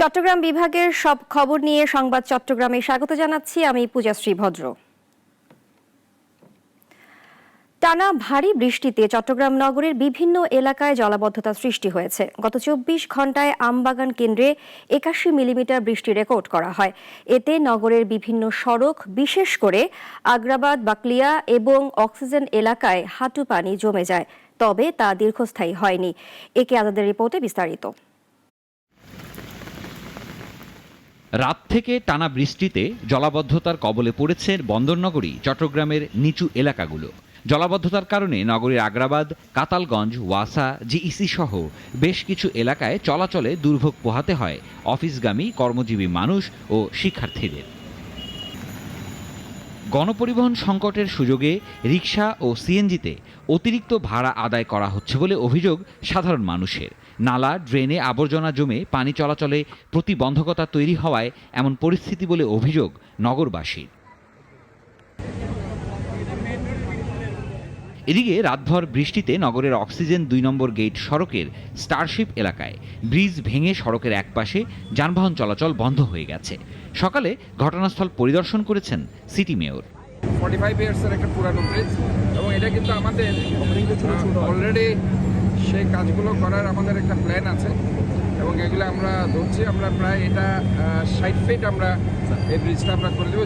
চট্টগ্রাম বিভাগের সব খবর নিয়ে সংবাদ চট্টগ্রামে স্বাগত জানাচ্ছি আমি পূজাশ্রী ভদ্র। টানা ভারী বৃষ্টিতে চট্টগ্রাম নগরের বিভিন্ন এলাকায় জলাবদ্ধতা সৃষ্টি হয়েছে। গত ২৪ ঘন্টায় আমবাগান কেন্দ্রে ৮১ মিলিমিটার বৃষ্টি রেকর্ড করা হয়। এতে নগরের বিভিন্ন সড়ক, বিশেষ করে আগ্রাবাদ, বাকলিয়া এবং অক্সিজেন এলাকায় হাঁটু পানি জমে যায়। তবে তা দীর্ঘস্থায়ী হয়নি। একে আজাদের রিপোর্টে বিস্তারিত। রাত থেকে টানা বৃষ্টিতে জলাবদ্ধতার কবলে পড়েছে বন্দরনগরী চট্টগ্রামের নিচু এলাকাগুলো। জলাবদ্ধতার কারণে নগরীর আগ্রাবাদ, কাতালগঞ্জ, ওয়াসা, জিইসি সহ বেশ কিছু এলাকায় চলাচলে দুর্ভোগ পোহাতে হয় অফিসগামী কর্মজীবী মানুষ ও শিক্ষার্থীদের। গণপরিবহন সংকটের সুযোগে রিকশা ও সিএনজিতে অতিরিক্ত ভাড়া আদায় করা হচ্ছে বলে অভিযোগ সাধারণ মানুষের। নালা, ড্রেনে আবর্জনা জমে পানি চলাচলে প্রতিবন্ধকতা তৈরি হওয়ায় এমন পরিস্থিতি বলে অভিযোগ নগরবাসীর। এদিকে রাতভর বৃষ্টিতে নগরের অক্সিজেন ২ নম্বর গেট সড়কের স্টারশিপ এলাকায় ব্রিজ ভেঙে সড়কের একপাশে যানবাহন চলাচল বন্ধ হয়ে গেছে। সকালে ঘটনাস্থল পরিদর্শন করেছেন সিটি মেয়র। 45 ইয়ার্সের একটা পুরানো ব্রিজ এবং এটা কিন্তু আমাদের অলরেডি সেই কাজগুলো করার আমাদের একটা প্ল্যান আছে এবং এগুলো আমরা ধরছি। আমরা প্রায় এটা ৬০ ফিট আমরা এই ব্রিজটা আমরা করে দেব।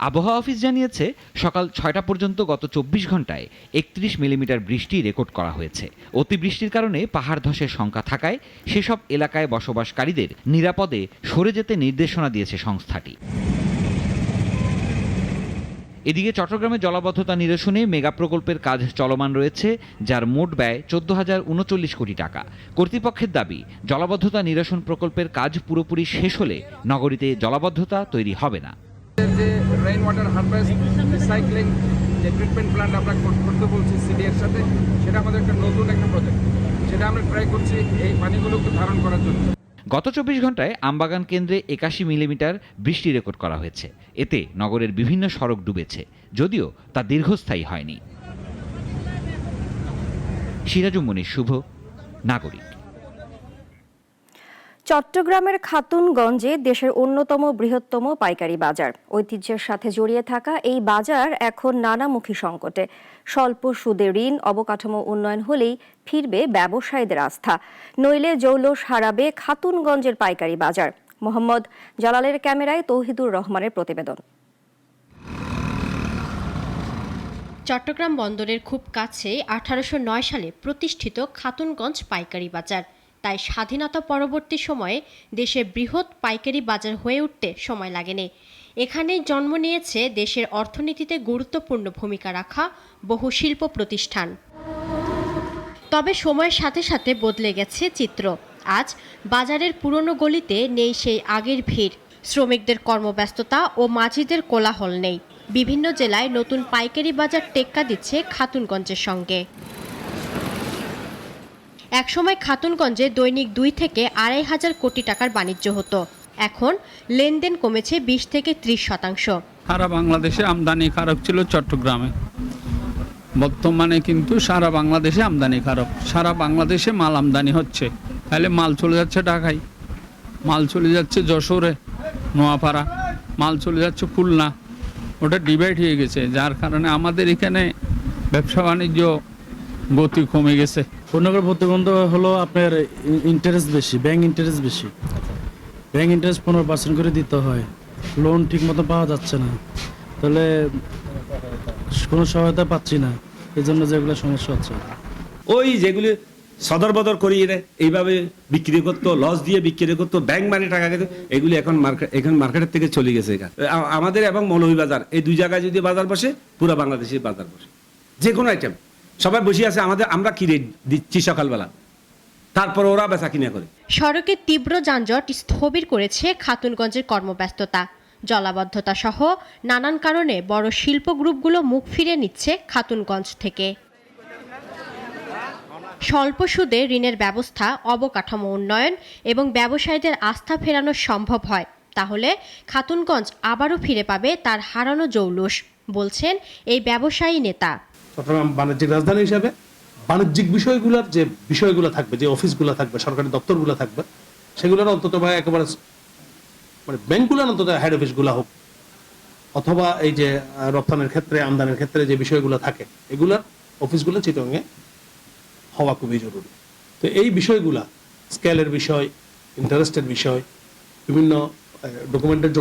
আবহাওয়া অফিস জানিয়েছে সকাল ৬টা পর্যন্ত গত ২৪ ঘন্টায় ৩১ মিলিমিটার বৃষ্টি রেকর্ড করা হয়েছে। অতিবৃষ্টির কারণে পাহাড় ধসের শঙ্কা থাকায় সেসব এলাকায় বসবাসকারীদের নিরাপদে সরে যেতে নির্দেশনা দিয়েছে সংস্থাটি। এদিকে চট্টগ্রামে জলাবদ্ধতা নিরসনে মেগা প্রকল্পের কাজ চলমান রয়েছে, যার মোট ব্যয় ১৪,০৩৯ কোটি টাকা। কর্তৃপক্ষের দাবি, জলাবদ্ধতা নিরসন প্রকল্পের কাজ পুরোপুরি শেষ হলে নগরীতে জলাবদ্ধতা তৈরি হবে না। যে রেইন ওয়াটার হারভেস্ট, রিসাইক্লিং যে ট্রিটমেন্ট প্ল্যান্ট আমরা করতে বলছি সিডি এর সাথে, সেটা আমাদের একটা নতুন একটা প্রজেক্ট, সেটা আমরা ট্রাই করছি এই পানিগুলোকে ধারণ করার জন্য। গত ২৪ ঘন্টায় আমবাগান কেন্দ্রে ৮১ মিলিমিটার বৃষ্টি রেকর্ড করা হয়েছে। এতে নগরের বিভিন্ন সড়ক ডুবেছে, যদিও তা দীর্ঘস্থায়ী হয়নি। সিরাজুম মুনির শুভ, নাগরিক। চট্টগ্রামের খাতুনগঞ্জে দেশের অন্যতম বৃহত্তম পাইকারি বাজার। ঐতিহ্যের সাথে জড়িয়ে থাকা এই বাজার এখন নানামুখী সংকটে। স্বল্প সুদে ঋণ, অবকাঠামো উন্নয়ন হলেই ফিরবে ব্যবসায়ীদের আস্থা, নইলে জৌলস হারাবে খাতুনগঞ্জের পাইকারি বাজার। মোহাম্মদ জালালের ক্যামেরায় তৌহিদুর রহমানের প্রতিবেদন। চট্টগ্রাম বন্দরের খুব কাছে ১৮০৯ সালে প্রতিষ্ঠিত খাতুনগঞ্জ পাইকারি বাজার। তাই স্বাধীনতা পরবর্তী সময়ে দেশের বৃহৎ পাইকারি বাজার হয়ে উঠতে সময় লাগেনি। এখানেই জন্ম নিয়েছে দেশের অর্থনীতিতে গুরুত্বপূর্ণ ভূমিকা রাখা বহু শিল্প প্রতিষ্ঠান। তবে সময়ের সাথে সাথে বদলে গেছে চিত্র। আজ বাজারের পুরনো গলিতে নেই সেই আগের ভিড়, শ্রমিকদের কর্মব্যস্ততা ও মাঝিদের কোলাহল নেই। বিভিন্ন জেলায় নতুন পাইকারি বাজার টেক্কা দিচ্ছে খাতুনগঞ্জের সঙ্গে। একসময় খাতুনগঞ্জে দৈনিক ২ থেকে ২৫০০ কোটি টাকার বাণিজ্য হতো। এখন লেনদেন কমেছে ২০ থেকে ৩০%। সারা বাংলাদেশে আমদানি কারক ছিল চট্টগ্রামে, বর্তমানে কিন্তু সারা বাংলাদেশে আমদানি কারক। সারা বাংলাদেশে মাল আমদানি হচ্ছে, তাহলে মাল চলে যাচ্ছে ঢাকায়, মাল চলে যাচ্ছে যশোরে, নোয়াপাড়া, মাল চলে যাচ্ছে খুলনা। ওটা ডিভাইড হয়ে গেছে, যার কারণে আমাদের এখানে ব্যবসা বাণিজ্য গতি কমে গেছে। পণ্যকর প্রতিবন্ধ হলো আপনার ইন্টারেস্ট বেশি, ব্যাংক ইন্টারেস্ট বেশি। ব্যাংক ইন্টারেস্ট 15% করে দিতে হয়, লোন ঠিক মতো পাওয়া যাচ্ছে না, তাহলে কোনো সহায়তা পাচ্ছি না, এই জন্য যেগুলো সমস্যা হচ্ছে। ওই যেগুলি সদর বদর করিয়ে এইভাবে বিক্রি করতো, লস দিয়ে বিক্রি করতো, ব্যাংক মানি টাকা খেত, এগুলি এখন মার্কেটের থেকে চলে গেছে। আমাদের এবং মৌলভীবাজার এই দুই জায়গায় যদি বাজার বসে, পুরো বাংলাদেশে বাজার বসে, যে কোনো আইটেম সবাই বসে আছে। আমরা কি রেট দিচ্ছি সকালবেলা, তারপর ওরা বেচা কিনা করে। সড়কে তীব্র যানজট স্থবির করেছে খাতুনগঞ্জের কর্মব্যস্ততা। জলাবদ্ধতা সহ নানান কারণে বড় শিল্প গ্রুপগুলো মুখ ফিরে নিচ্ছে খাতুনগঞ্জ থেকে। স্বল্প সুদে ঋণের ব্যবস্থা, অবকাঠামো উন্নয়ন এবং ব্যবসায়ীদের আস্থা ফেরানো সম্ভব হয়, তাহলে খাতুনগঞ্জ আবারও ফিরে পাবে তার হারানো জৌলুস, বলছেন এই ব্যবসায়ী নেতা। চট্টগ্রাম বাণিজ্যিক রাজধানী হিসেবে বাণিজ্যিক বিষয়গুলোর যে বিষয়গুলো থাকবে, যে অফিসগুলো থাকবে, সরকারি দপ্তরগুলো থাকবে, সেগুলোর অন্তত বা একেবারে মানে ব্যাংকগুলোর অন্তত হেড অফিসগুলো হোক, অথবা এই যে রপ্তানির ক্ষেত্রে আমদানির ক্ষেত্রে যে বিষয়গুলো থাকে এগুলোর অফিসগুলো চিটংয়ে হওয়া খুবই জরুরি। তো এই বিষয়গুলা স্কেলের বিষয়, ইন্টারেস্টের বিষয়, বিভিন্ন ডকুমেন্টের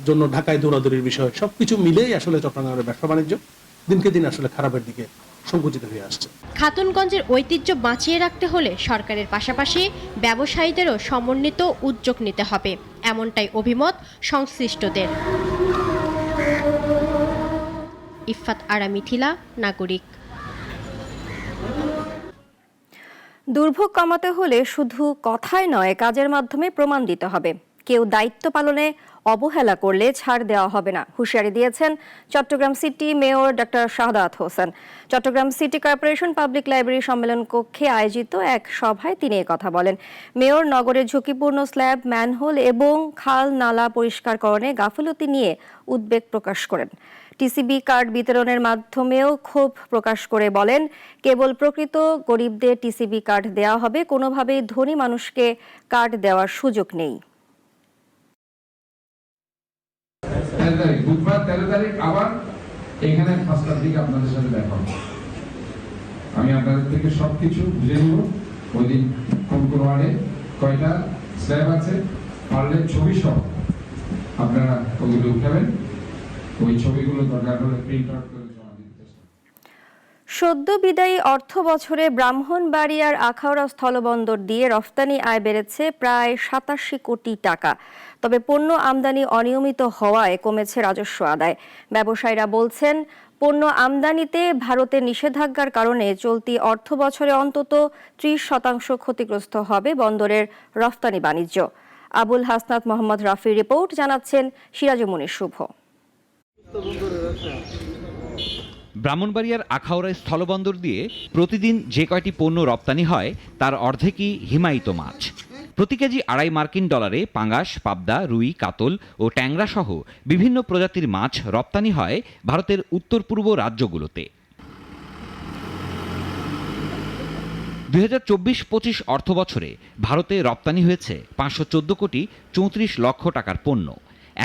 জন্য ঢাকায় দৌড়াদৌড়ির বিষয়, সবকিছু মিলেই আসলে চট্টগ্রামের ব্যবসা বাণিজ্য দিনকে দিন আসলে খারাপের দিকে সংকুচিত হয়ে আসছে। খাতুনগঞ্জের ঐতিহ্য বাঁচিয়ে রাখতে হলে সরকারের পাশাপাশি ব্যবসায়ীদেরও সমন্বিত উদ্যোগ নিতে হবে, এমনটাই অভিমত সংশ্লিষ্টদের। ইফফাত আরা মিথিলা, নাগরিক। দুর্ভোগ কমাতে হলে শুধু কথায় নয়, কাজের মাধ্যমে প্রমাণ দিতে হবে। কেউ দায়িত্ব পালনে অবহেলা করলে ছাড় দেওয়া হবে না, হুঁশিয়ারি দিয়েছেন Chattogram city mayor doctor Shahadat Hossain. Chattogram city corporation public library সম্মেলন কক্ষে আয়োজিত এক সভায় তিনি কথা বলেন। মেয়র নগরের ঝুঁকিপূর্ণ স্ল্যাব, ম্যানহোল এবং খাল নালা পরিষ্কারকরণে গাফিলতি নিয়ে উদ্বেগ প্রকাশ করেন। টিসিবি কার্ড বিতরণের মাধ্যমেও ক্ষোভ প্রকাশ করে বলেন, কেবল প্রকৃত গরিবদের টিসিবি কার্ড দেওয়া হবে, কোনোভাবেই ধনী মানুষকে কার্ড দেওয়ার সুযোগ নেই। বুধবার 13 তারিখ আবার এখানে 5টার দিকে আপনাদের সাথে দেখা হবে। আমি আপনাদের থেকে সবকিছু বুঝে নিব, ওই দিন কোন কোন ওয়ার্ডে কয়টা স্ল্যাব আছে, পারলে ছবি সহ আপনারা ওগুলো উঠাবেন। ওই ছবিগুলো দরকার হলে প্রিন্ট আউট করে জমা দিতে। সদ্য বিদায়ী অর্থ বছরে ব্রাহ্মণবাড়িয়ার আখাউড়া স্থলবন্দর দিয়ে রফতানি আয় বেড়েছে প্রায় 87 কোটি টাকা। তবে পণ্য আমদানি অনিয়মিত হওয়ায় কমেছে রাজস্ব আদায়। ব্যবসায়ীরা বলছেন, পণ্য আমদানিতে ভারতের নিষেধাজ্ঞার কারণে চলতি অর্থ বছরে অন্তত 30% ক্ষতিগ্রস্ত হবে বন্দরের রফতানি বাণিজ্য। আবুল হাসনাত মোহাম্মদ রাফির রিপোর্ট, জানাচ্ছেন সিরাজুল মুনির শুভ। ব্রাহ্মণবাড়িয়ার আখাউড়া স্থলবন্দর দিয়ে প্রতিদিন যে কয়টি পণ্য রপ্তানি হয় তার অর্ধেকই হিমায়িত মাছ। প্রতি কেজি $2.5 পাঙ্গাস, পাবদা, রুই, কাতল ও ট্যাংরা সহ বিভিন্ন প্রজাতির মাছ রপ্তানি হয় ভারতের উত্তর পূর্ব রাজ্যগুলোতে। 2024-25 অর্থ বছরে ভারতে রপ্তানি হয়েছে 514 কোটি 34 লক্ষ টাকার পণ্য।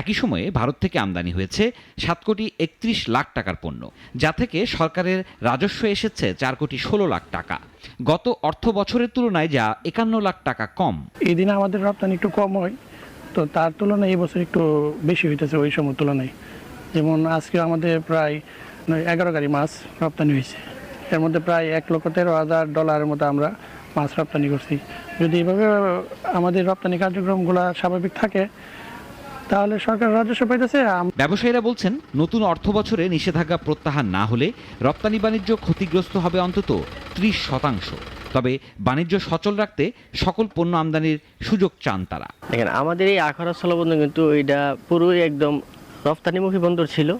একই সময়ে ভারত থেকে আমদানি হয়েছে 7 কোটি 31 লাখ টাকার পণ্য, যা থেকে সরকারের রাজস্ব এসেছে 4 কোটি 16 লাখ টাকা। গত অর্থ বছরের তুলনায় যা 51 লাখ টাকা কম। এই দিনে আমাদের রপ্তানি একটু কম হয়, তো তার তুলনায় এই বছর একটু বেশি হইতেছে ওই সময় তুলনায়। যেমন আজকে আমাদের প্রায় 11 গাড়ি মাছ রপ্তানি হয়েছে, এর মধ্যে প্রায় $1,13,000 মতো আমরা মাছ রপ্তানি করছি। যদি এইভাবে আমাদের রপ্তানি কার্যক্রমগুলো স্বাভাবিক থাকে তাহলে সরকার রাজস্ব পাইতেছে। ব্যবসায়ীরা বলছেন, নতুন অর্থ বছরে নিষেধাজ্ঞা প্রত্যাহার না হলে রপ্তানি বাণিজ্য ক্ষতিগ্রস্ত হবে অন্তত 30%। তবে বাণিজ্য সচল রাখতে সকল পণ্য আমদানির সুযোগ চান তারা। দেখেন, আমাদের এই আখাউড়া স্থলবন্দর কিন্তু এটা পুরোই একদম রপ্তানিমুখী বন্দর ছিল।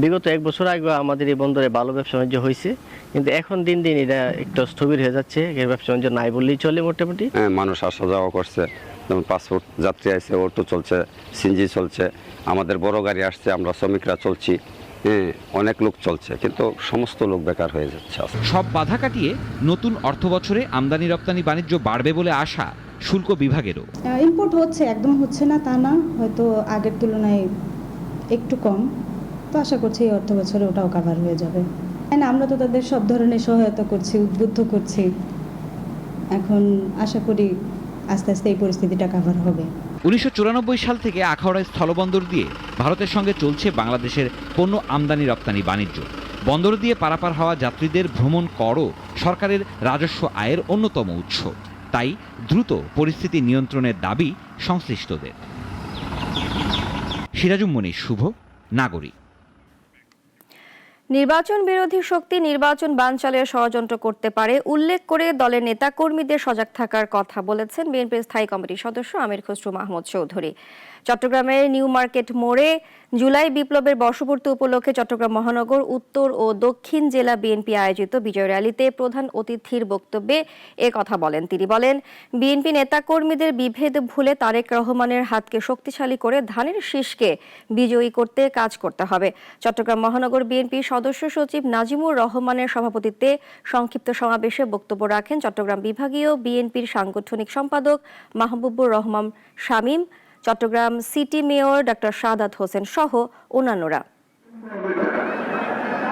বিগত 1 বছর আগে আমাদের এই বন্দরে ভালো ব্যবসা বাণিজ্য হয়েছে, কিন্তু এখন দিন দিন এটা একটু স্থবির হয়ে যাচ্ছে। এর ব্যবসা বাণিজ্য নাই বললেই চলে মোটামুটি। মানুষ আসা যাওয়া করছে, যেমন পাসপোর্ট যাত্রী আছে, অটো চলছে, সিএনজি চলছে, আমাদের বড় গাড়ি আসছে, আমরা শ্রমিকরা চলছি, অনেক লোক চলছে, কিন্তু সমস্ত লোক বেকার হয়ে যাচ্ছে। সব বাধা কাটিয়ে নতুন অর্থ বছরে আমদানি রপ্তানি বাণিজ্য বাড়বে বলে আশা শুল্ক বিভাগেরও। ইম্পোর্ট হচ্ছে, একদম হচ্ছে না তা না, হয়তো আগের তুলনায় একটু কম, তো আশা করছি এই অর্থ বছরে ওটাও কভার হয়ে যাবে। আমরা তো তাদের সব ধরনের সহায়তা করছি, উদ্বুদ্ধ করছি। এখন আশা করি আস্তে আস্তে এই পরিস্থিতিটা কভার হবে। 1994 সাল থেকে আখাউড়া স্থলবন্দর দিয়ে ভারতের সঙ্গে চলছে বাংলাদেশের পণ্য আমদানি রপ্তানি বাণিজ্য। বন্দর দিয়ে পারাপার হওয়া যাত্রীদের ভ্রমণ করও সরকারের রাজস্ব আয়ের অন্যতম উৎস। তাই দ্রুত পরিস্থিতি নিয়ন্ত্রণের দাবি সংশ্লিষ্টদের। সিরাজুল মুনির শুভ, নাগরিক। নির্বাচন বিরোধী শক্তি নির্বাচন বানচালের ষড়যন্ত্র করতে পারে উল্লেখ করে দলের নেতাকর্মীদের সজাগ থাকার কথা বলেছেন বিএনপির স্থায়ী কমিটির সদস্য আমির খসরু মাহমুদ চৌধুরী। চট্টগ্রামের নিউ মার্কেট মোড়ে জুলাই বিপ্লবের বর্ষপূর্তি উপলক্ষে চট্টগ্রাম মহানগর উত্তর ও দক্ষিণ জেলা বিএনপি আয়োজিত বিজয় র্যালিতে প্রধান অতিথির বক্তব্যে কথা বলেন তিনি। বলেন, বিএনপি নেতাকর্মীদের বিভেদ ভুলে তারেক রহমানের হাতকে শক্তিশালী করে ধানের শীষকে বিজয়ী করতে কাজ করতে হবে। চট্টগ্রাম মহানগর বিএনপি সদস্য সচিব নাজিমুর রহমানের সভাপতিত্বে সংক্ষিপ্ত সমাবেশে বক্তব্য রাখেন চট্টগ্রাম বিভাগীয় বিএনপির সাংগঠনিক সম্পাদক Mahbubur Rahman Shamim, Chittagong city mayor doctor Sadat Hossain সহ অন্যান্যরা।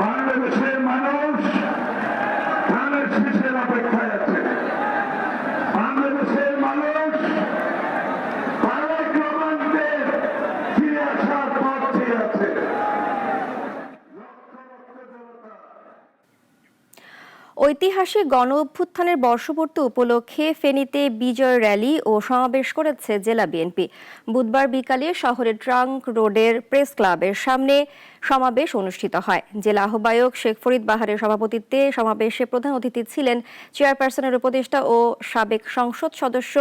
বাংলাদেশের মানুষ ধানের শীষের অপেক্ষায় আছে। বাংলাদেশের মানুষ তারেক রহমানকে ফিরে আসার পথ চেয়ে আছে। ঐতিহাসিক গণ অভ্যুত্থানের বর্ষপূর্তি উপলক্ষে ফেনীতে বিজয় র্যালি ও সমাবেশ করেছে জেলা বিএনপি। বুধবার বিকালে শহরের ট্রাঙ্ক রোডের প্রেস ক্লাবের সামনে সমাবেশ অনুষ্ঠিত হয়। জেলা আহ্বায়ক শেখ ফরিদ বাহারের সভাপতিত্বে সমাবেশে প্রধান অতিথি ছিলেন চেয়ারপারসনের উপদেষ্টা ও সাবেক সংসদ সদস্য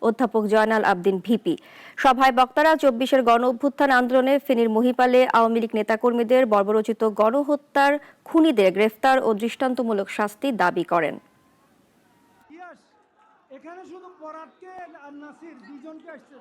অধ্যাপক জয়নাল আবদিন ভিপি। সভায় বক্তারা ২৪-এর গণ অভ্যুত্থান আন্দোলনে ফেনীর মহিপালে আওয়ামী লীগ নেতাকর্মীদের বর্বরোচিত গণহত্যার খুনিদের গ্রেফতার ও দৃষ্টান্তমূলক শাস্তি দাবি করেন। এখানে শুধু পরাতকে আর নাসির দুজনকে আসছে।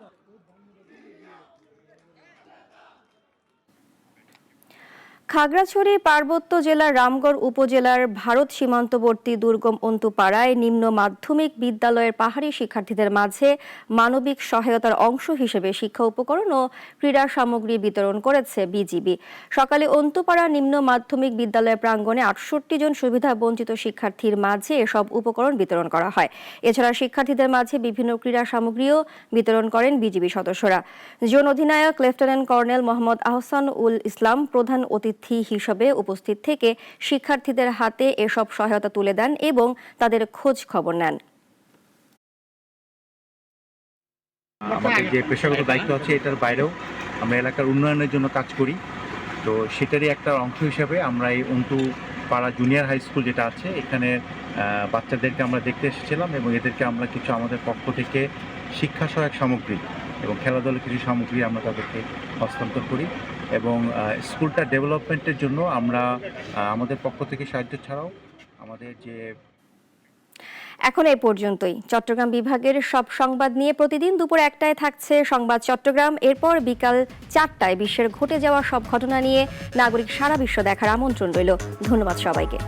খাগড়াছড়ি পার্বত্য জেলার রামগড় উপজেলার ভারত সীমান্তবর্তী দুর্গম অন্তুপাড়ায় নিম্ন মাধ্যমিক বিদ্যালয়ের পাহাড়ি শিক্ষার্থীদের মাঝে মানবিক সহায়তার অংশ হিসেবে শিক্ষা উপকরণ ও ক্রীড়া সামগ্রী বিতরণ করেছে বিজিবি। সকালে অন্তুপাড়া নিম্ন মাধ্যমিক বিদ্যালয়ের প্রাঙ্গণে ৬৮ জন সুবিধা বঞ্চিত শিক্ষার্থীর মাঝে এসব উপকরণ বিতরণ করা হয়। এছাড়া শিক্ষার্থীদের মাঝে বিভিন্ন ক্রীড়া সামগ্রীও বিতরণ করেন বিজিবি সদস্যরা। জোন অধিনায়ক লেফটেন্যান্ট কর্নেল মোহাম্মদ আহসান উল ইসলাম প্রধান অতিথি হিসেবে উপস্থিত থেকে শিক্ষার্থীদের হাতে এসব সহায়তা তুলে দেন এবং তাদের খোঁজ খবর নেন। আমাদের যে পেশাগত দায়িত্ব আছে এটার বাইরেও আমরা এলাকার উন্নয়নের জন্য কাজ করি। তো সেটারই একটা অংশ হিসাবে আমরা এই অন্তুপাড়া জুনিয়র হাই স্কুল যেটা আছে এখানে বাচ্চাদেরকে আমরা দেখতে এসেছিলাম এবং এদেরকে আমরা কিছু আমাদের পক্ষ থেকে শিক্ষা সহায়ক সামগ্রী এবং খেলাধুলার কিছু সামগ্রী আমরা তাদেরকে হস্তান্তর করি এবং স্কুলটা ডেভেলপমেন্টের জন্য আমরা আমাদের পক্ষ থেকে সাহায্য ছাড়াও আমাদের যে এখন এই পর্যন্তই। চট্টগ্রাম বিভাগের সব সংবাদ নিয়ে প্রতিদিন দুপুর ১টায় থাকছে সংবাদ চট্টগ্রাম। এরপর বিকাল ৪টায় বিশ্বের ঘটে যাওয়া সব ঘটনা নিয়ে নাগরিক সারা বিশ্ব দেখার আমন্ত্রণ রইল। ধন্যবাদ সবাইকে।